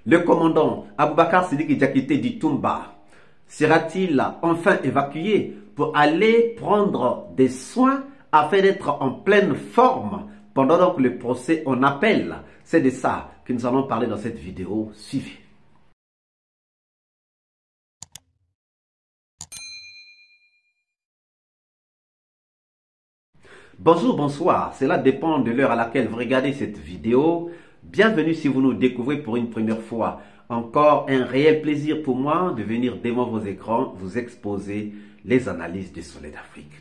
Le commandant Aboubakar Sidiki Diakité d'Itoumba sera-t-il enfin évacué pour aller prendre des soins afin d'être en pleine forme pendant donc le procès en appel? C'est de ça que nous allons parler dans cette vidéo. Suivez. Bonjour, bonsoir, cela dépend de l'heure à laquelle vous regardez cette vidéo. Bienvenue si vous nous découvrez pour une première fois. Encore un réel plaisir pour moi de venir devant vos écrans vous exposer les analyses du Soleil d'Afrique.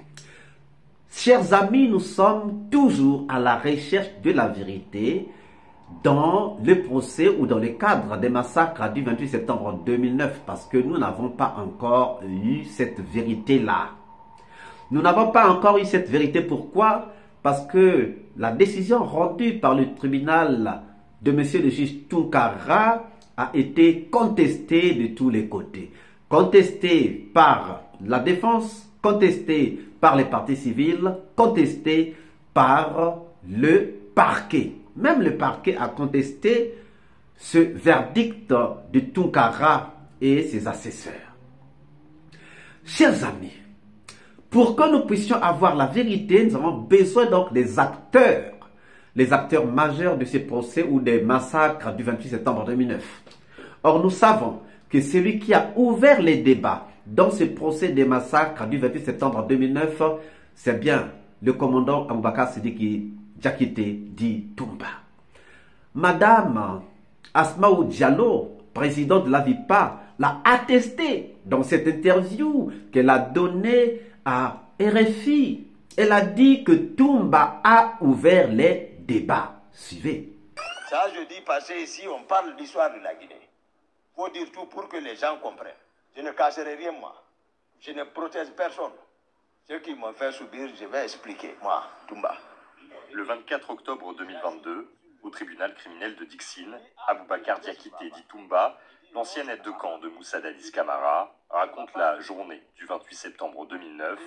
Chers amis, nous sommes toujours à la recherche de la vérité dans le procès ou dans le cadre des massacres du 28 septembre 2009 parce que nous n'avons pas encore eu cette vérité-là. Nous n'avons pas encore eu cette vérité. Pourquoi? Parce que la décision rendue par le tribunal de monsieur le juge Tounkara a été contestée de tous les côtés. Contestée par la défense, contestée par les parties civiles, contestée par le parquet. Même le parquet a contesté ce verdict de Tounkara et ses assesseurs. Chers amis, pour que nous puissions avoir la vérité, nous avons besoin donc des acteurs, les acteurs majeurs de ces procès ou des massacres du 28 septembre 2009. Or, nous savons que celui qui a ouvert les débats dans ce procès des massacres du 28 septembre 2009, c'est bien le commandant Aboubakar Sidiki Diakité d'Itoumba. Madame Asmaou Diallo, présidente de la VIPA, l'a attesté dans cette interview qu'elle a donnée à RFI. Elle a dit que Toumba a ouvert les débats. Suivez. Ça, je dis parce que ici, on parle de l'histoire de la Guinée. Il faut dire tout pour que les gens comprennent. Je ne casserai rien, moi. Je ne protège personne. Ceux qui m'ont fait subir, je vais expliquer. Moi, Toumba. Le 24 octobre 2022, au tribunal criminel de Dixine, Aboubakar Diakité d'Itoumba, l'ancien aide de camp de Moussa Dadis Camara, raconte la journée du 28 septembre 2009.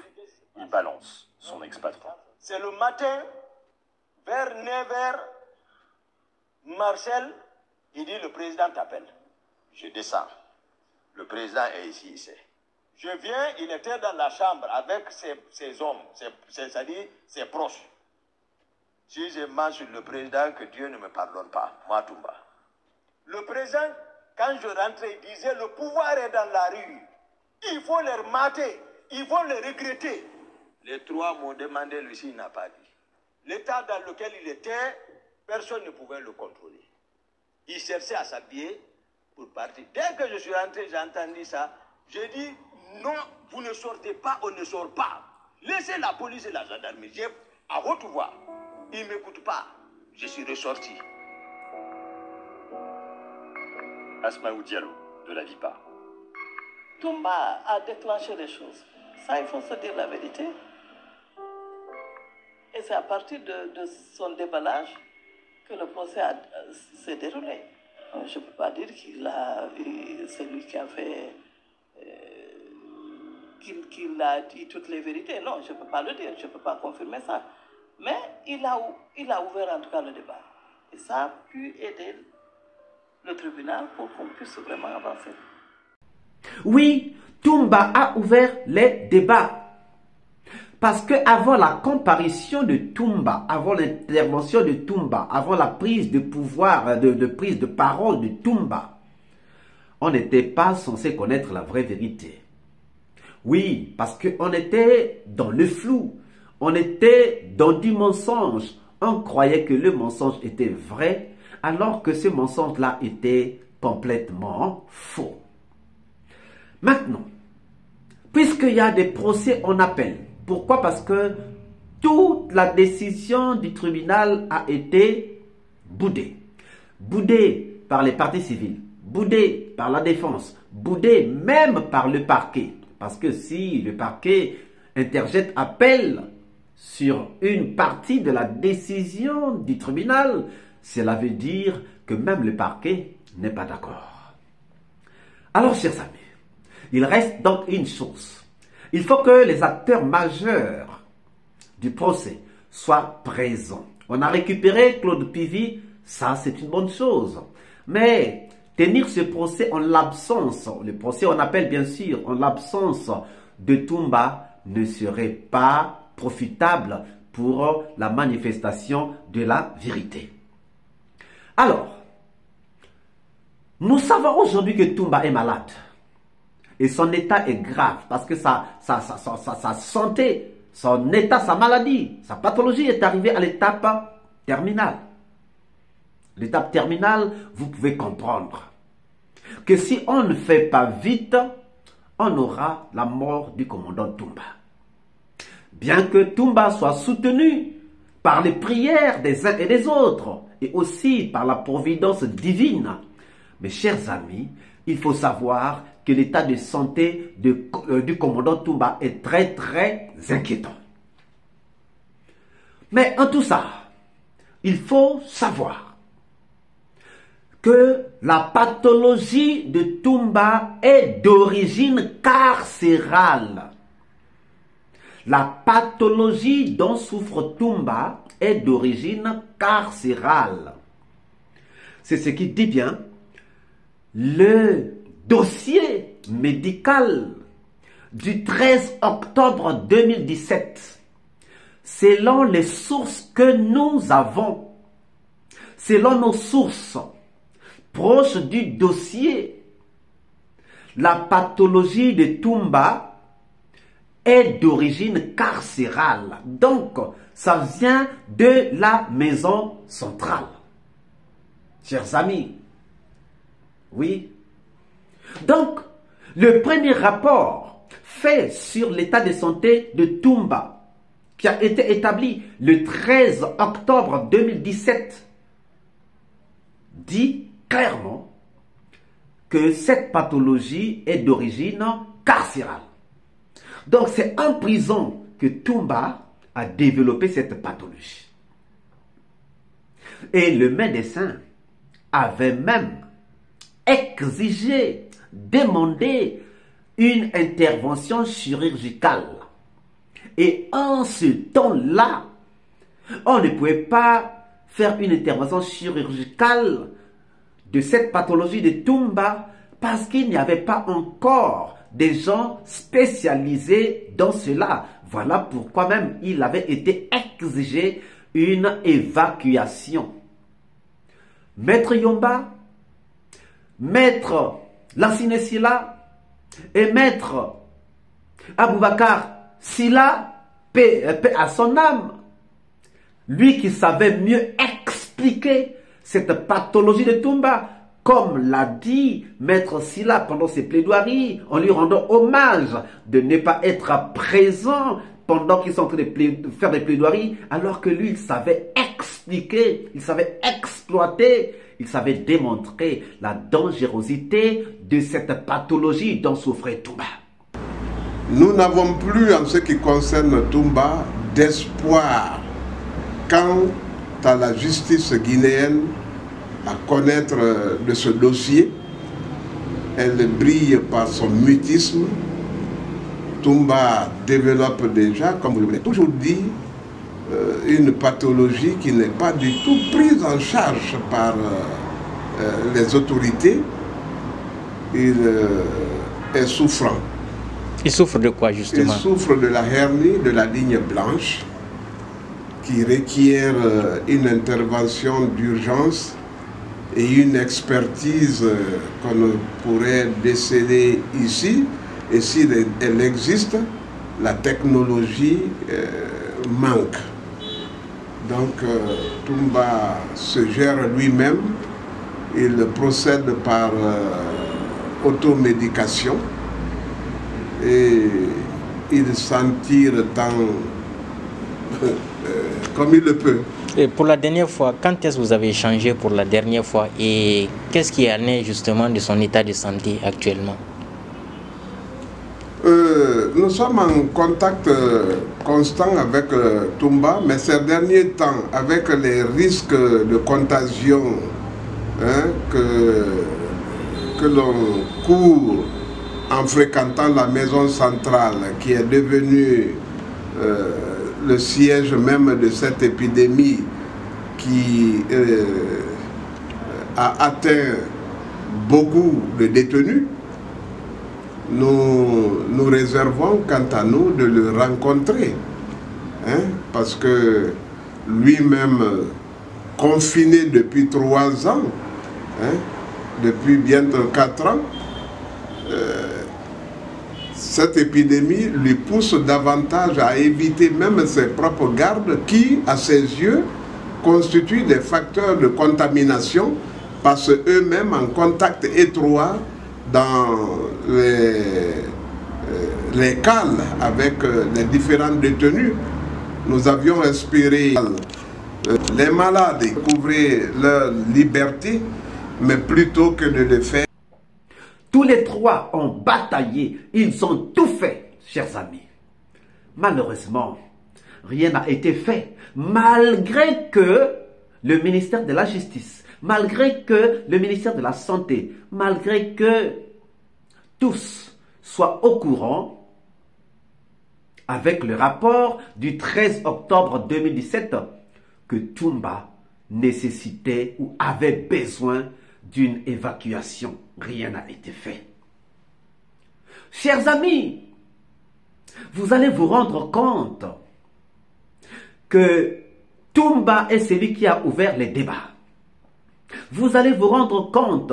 Il balance son ex-patron. C'est le matin, vers 9h, Marcel, il dit le président t'appelle. Je descends. Le président est ici, il sait. Je viens, il était dans la chambre avec ses hommes, c'est-à-dire ses proches. Si je mens sur le président, que Dieu ne me pardonne pas, moi Toumba. Le président, quand je rentrais, il disait le pouvoir est dans la rue. Il faut les mater, ils vont les regretter. Les trois m'ont demandé, lui, il n'a pas dit. L'état dans lequel il était, personne ne pouvait le contrôler. Il cherchait à s'habiller pour partir. Dès que je suis rentré, j'ai entendu ça. J'ai dit, non, vous ne sortez pas, on ne sort pas. Laissez la police et la gendarmerie. J'ai à haute voix. Ils ne m'écoutent pas. Je suis ressorti. Asmaou Diallo, de la VIPA. Toumba a déclenché les choses. Ça, il faut se dire la vérité. Et c'est à partir de son déballage que le procès s'est déroulé. Je ne peux pas dire c'est lui qui a fait, qu'il a dit toutes les vérités. Non, je ne peux pas le dire, je ne peux pas confirmer ça. Mais il a ouvert en tout cas le débat. Et ça a pu aider le tribunal pour qu'on puisse vraiment avancer. Oui, Toumba a ouvert les débats. Parce que avant la comparution de Toumba, avant l'intervention de Toumba, avant la prise de pouvoir, de prise de parole de Toumba, on n'était pas censé connaître la vraie vérité. Oui, parce qu'on était dans le flou, on était dans du mensonge. On croyait que le mensonge était vrai, alors que ce mensonge-là était complètement faux. Maintenant, puisqu'il y a des procès en appel, pourquoi? Parce que toute la décision du tribunal a été boudée. Boudée par les parties civiles, boudée par la défense, boudée même par le parquet. Parce que si le parquet interjette appel sur une partie de la décision du tribunal, cela veut dire que même le parquet n'est pas d'accord. Alors, chers amis, il reste donc une chose. Il faut que les acteurs majeurs du procès soient présents. On a récupéré Claude Pivy, ça c'est une bonne chose. Mais tenir ce procès en l'absence, le procès on appelle bien sûr en l'absence de Toumba, ne serait pas profitable pour la manifestation de la vérité. Alors, nous savons aujourd'hui que Toumba est malade. Et son état est grave parce que sa santé, son état, sa maladie, sa pathologie est arrivée à l'étape terminale. L'étape terminale, vous pouvez comprendre que si on ne fait pas vite, on aura la mort du commandant Toumba. Bien que Toumba soit soutenu par les prières des uns et des autres, et aussi par la providence divine, mes chers amis, il faut savoir que l'état de santé du commandant Toumba est très inquiétant. Mais en tout ça, il faut savoir que la pathologie de Toumba est d'origine carcérale. La pathologie dont souffre Toumba est d'origine carcérale. C'est ce qui dit bien le dossier médical du 13 octobre 2017. Selon les sources que nous avons, selon nos sources proches du dossier, la pathologie de Toumba est d'origine carcérale. Donc, ça vient de la maison centrale. Chers amis, oui. Donc, le premier rapport fait sur l'état de santé de Toumba, qui a été établi le 13 octobre 2017, dit clairement que cette pathologie est d'origine carcérale. Donc c'est en prison que Toumba a développé cette pathologie. Et le médecin avait même exigé, demandé une intervention chirurgicale. Et en ce temps-là, on ne pouvait pas faire une intervention chirurgicale de cette pathologie de Toumba parce qu'il n'y avait pas encore des gens spécialisés dans cela. Voilà pourquoi même il avait été exigé une évacuation. Maître Yomba, Maître Lassine Silla et Maître Aboubakar Silla, paix à son âme, lui qui savait mieux expliquer cette pathologie de Toumba, comme l'a dit Maître Silla pendant ses plaidoiries, en lui rendant hommage de ne pas être présent pendant qu'ils sont en train de faire des plaidoiries, alors que lui, il savait expliquer, il savait exploiter, il savait démontrer la dangerosité de cette pathologie dont souffrait Toumba. Nous n'avons plus, en ce qui concerne Toumba, d'espoir quant à la justice guinéenne à connaître de ce dossier. Elle brille par son mutisme. Toumba développe déjà, comme je vous l'ai toujours dit, une pathologie qui n'est pas du tout prise en charge par les autorités. Il est souffrant. Il souffre de quoi justement? Il souffre de la hernie de la ligne blanche qui requiert une intervention d'urgence et une expertise qu'on pourrait déceler ici. Et si elle existe, la technologie manque. Donc Toumba se gère lui-même, il procède par automédication et il s'en tire tant comme il le peut. Et pour la dernière fois, quand est-ce que vous avez échangé pour la dernière fois et qu'est-ce qui en est justement de son état de santé actuellement? Nous sommes en contact constant avec Toumba, mais ces derniers temps, avec les risques de contagion que l'on court en fréquentant la maison centrale, qui est devenue le siège même de cette épidémie qui a atteint beaucoup de détenus. Nous réservons quant à nous de le rencontrer, hein, parce que lui-même confiné depuis 3 ans, hein, depuis bientôt 4 ans, cette épidémie lui pousse davantage à éviter même ses propres gardes qui, à ses yeux, constituent des facteurs de contamination parce qu'eux-mêmes en contact étroit dans les cales avec les différents détenus. Nous avions inspiré les malades de découvrir leur liberté, mais plutôt que de le faire. Tous les trois ont bataillé, ils ont tout fait, chers amis. Malheureusement, rien n'a été fait, malgré que le ministère de la Justice, malgré que le ministère de la Santé, malgré que tous soient au courant avec le rapport du 13 octobre 2017 que Toumba nécessitait ou avait besoin d'une évacuation. Rien n'a été fait. Chers amis, vous allez vous rendre compte que Toumba est celui qui a ouvert les débats. Vous allez vous rendre compte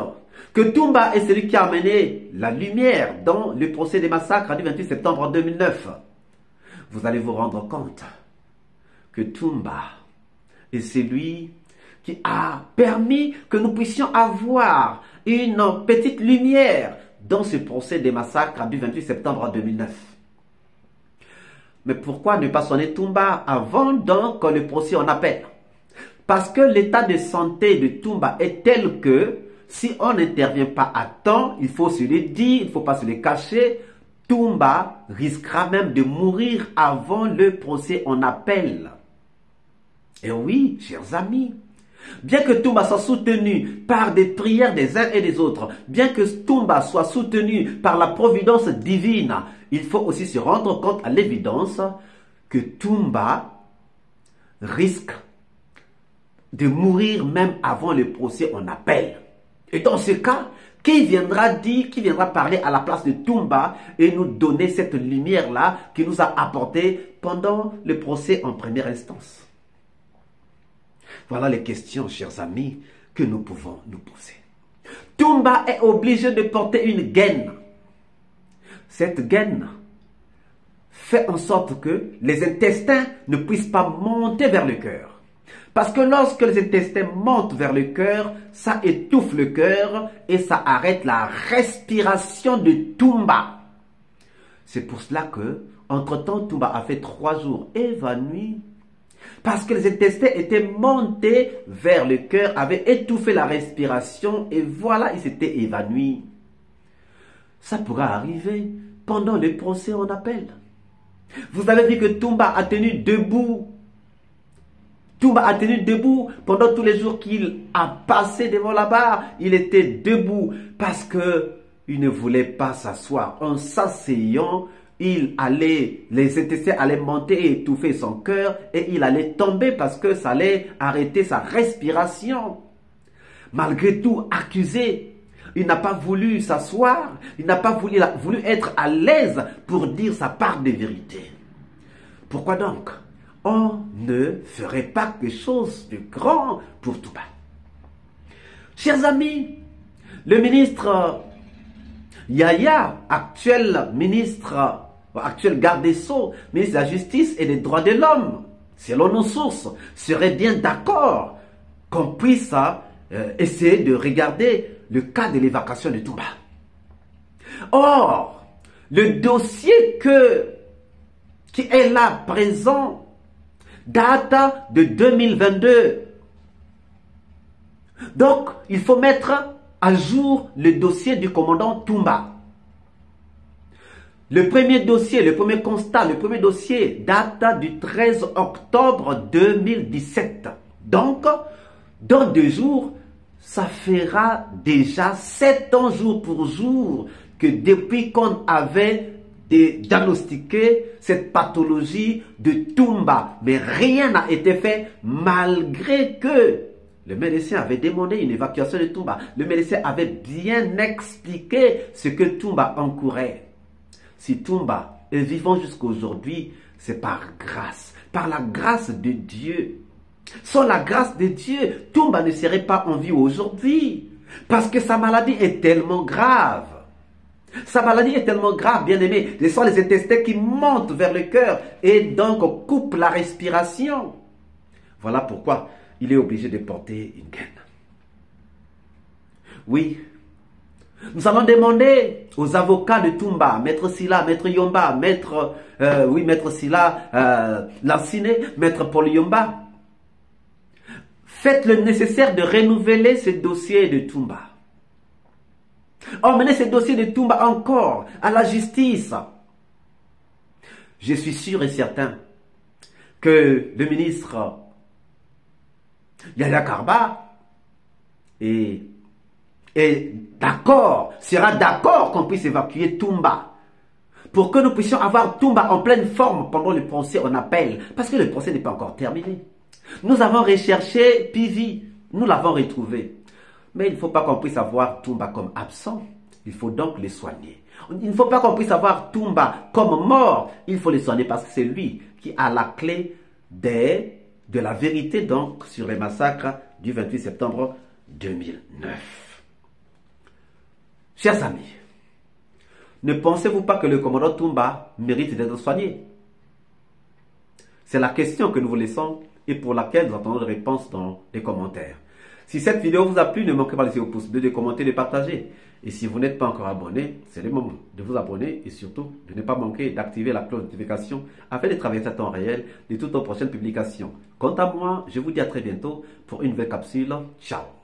que Toumba est celui qui a amené la lumière dans le procès des massacres du 28 septembre 2009. Vous allez vous rendre compte que Toumba est celui qui a permis que nous puissions avoir une petite lumière dans ce procès des massacres du 28 septembre 2009. Mais pourquoi ne pas sonner Toumba avant donc le procès en appel? Parce que l'état de santé de Toumba est tel que si on n'intervient pas à temps, il faut se le dire, il ne faut pas se le cacher, Toumba risquera même de mourir avant le procès en appel. Et oui, chers amis, bien que Toumba soit soutenu par des prières des uns et des autres, bien que Toumba soit soutenu par la providence divine, il faut aussi se rendre compte à l'évidence que Toumba risque de mourir même avant le procès en appel. Et dans ce cas, qui viendra parler à la place de Toumba et nous donner cette lumière-là qui nous a apporté pendant le procès en première instance? Voilà les questions, chers amis, que nous pouvons nous poser. Toumba est obligé de porter une gaine. Cette gaine fait en sorte que les intestins ne puissent pas monter vers le cœur. Parce que lorsque les intestins montent vers le cœur, ça étouffe le cœur et ça arrête la respiration de Toumba. C'est pour cela que, entre-temps, Toumba a fait 3 jours évanoui. Parce que les intestins étaient montés vers le cœur, avaient étouffé la respiration et voilà, il s'était évanoui. Ça pourra arriver pendant le procès en appel. Vous avez vu que Toumba a tenu debout. Toumba a tenu debout pendant tous les jours qu'il a passé devant la barre. Il était debout parce qu'il ne voulait pas s'asseoir. En s'asseyant, les intestins allaient monter et étouffer son cœur et il allait tomber parce que ça allait arrêter sa respiration. Malgré tout, accusé, il n'a pas voulu s'asseoir, il n'a pas voulu être à l'aise pour dire sa part de vérité. Pourquoi donc on ne ferait pas quelque chose de grand pour Toumba? Chers amis, le ministre Yaya, actuel garde des Sceaux, ministre de la Justice et des Droits de l'Homme, selon nos sources, serait bien d'accord qu'on puisse essayer de regarder le cas de l'évacuation de Toumba. Or, le dossier qui est là présent date de 2022. Donc, il faut mettre à jour le dossier du commandant Toumba. Le premier dossier, le premier constat, le premier dossier date du 13 octobre 2017. Donc, dans 2 jours, ça fera déjà 7 ans jour pour jour que depuis qu'on avait diagnostiqué cette pathologie de Toumba. Mais rien n'a été fait malgré que Le médecin avait demandé une évacuation de Toumba. Le médecin avait bien expliqué ce que Toumba encourait. Si Toumba est vivant jusqu'à aujourd'hui, c'est par grâce. Par la grâce de Dieu. Sans la grâce de Dieu, Toumba ne serait pas en vie aujourd'hui. Parce que sa maladie est tellement grave. Sa maladie est tellement grave, bien aimé. Ce sont les intestins qui montent vers le cœur et donc coupent la respiration. Voilà pourquoi il est obligé de porter une gaine. Oui, nous allons demander aux avocats de Toumba, Maître Sila, Maître Yomba, Maître Sila Lanciné, Maître Paul Yomba. Faites le nécessaire de renouveler ce dossier de Toumba. Emmenez ce dossier de Toumba encore à la justice. Je suis sûr et certain que le ministre Yaya Karba sera d'accord qu'on puisse évacuer Toumba pour que nous puissions avoir Toumba en pleine forme pendant le procès en appel, parce que le procès n'est pas encore terminé. Nous avons recherché Pivi, nous l'avons retrouvé. Mais il ne faut pas qu'on puisse avoir Toumba comme absent. Il faut donc le soigner. Il ne faut pas qu'on puisse avoir Toumba comme mort. Il faut le soigner parce que c'est lui qui a la clé de la vérité donc sur les massacres du 28 septembre 2009. Chers amis, ne pensez-vous pas que le commandant Toumba mérite d'être soigné? C'est la question que nous vous laissons et pour laquelle nous attendons des réponses dans les commentaires. Si cette vidéo vous a plu, ne manquez pas de laisser au pouce bleu, de commenter, de partager. Et si vous n'êtes pas encore abonné, c'est le moment de vous abonner et surtout de ne pas manquer d'activer la cloche de notification afin de travailler à temps réel de toutes nos prochaines publications. Quant à moi, je vous dis à très bientôt pour une nouvelle capsule. Ciao!